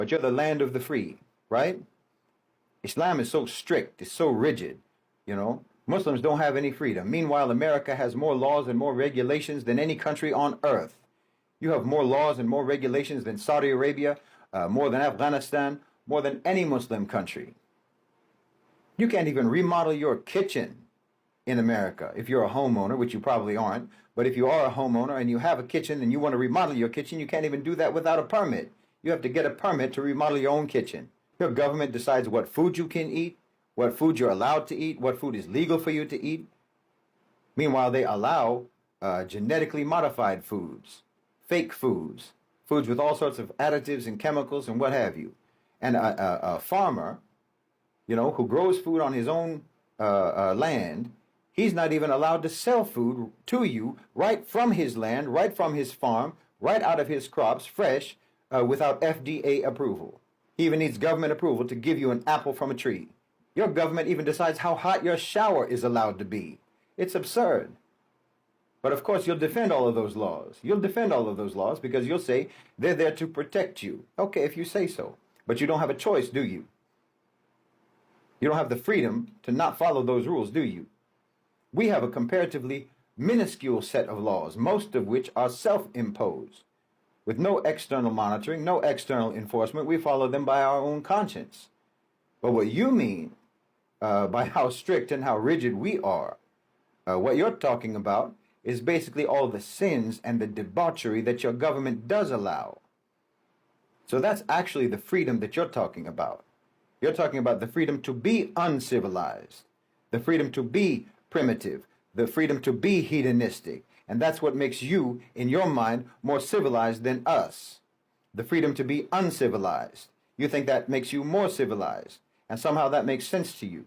but you're the land of the free, right? Islam is so strict, it's so rigid, you know. Muslims don't have any freedom. Meanwhile, America has more laws and more regulations than any country on earth. You have more laws and more regulations than Saudi Arabia, more than Afghanistan, more than any Muslim country. You can't even remodel your kitchen in America if you're a homeowner, which you probably aren't. But if you are a homeowner and you have a kitchen and you want to remodel your kitchen, you can't even do that without a permit. You have to get a permit to remodel your own kitchen. Your government decides what food you can eat, what food you're allowed to eat, what food is legal for you to eat. Meanwhile, they allow genetically modified foods, fake foods, foods with all sorts of additives and chemicals and what have you. And a farmer, you know, who grows food on his own land, he's not even allowed to sell food to you right from his land, right from his farm, right out of his crops, fresh, without FDA approval. He even needs government approval to give you an apple from a tree. Your government even decides how hot your shower is allowed to be. It's absurd. But of course, you'll defend all of those laws. You'll defend all of those laws because you'll say they're there to protect you. Okay, if you say so. But you don't have a choice, do you? You don't have the freedom to not follow those rules, do you? We have a comparatively minuscule set of laws, most of which are self-imposed. With no external monitoring, no external enforcement, we follow them by our own conscience. But what you mean by how strict and how rigid we are, what you're talking about is basically all the sins and the debauchery that your government does allow. So that's actually the freedom that you're talking about. You're talking about the freedom to be uncivilized, the freedom to be primitive, the freedom to be hedonistic. And that's what makes you, in your mind, more civilized than us. The freedom to be uncivilized. You think that makes you more civilized. And somehow that makes sense to you.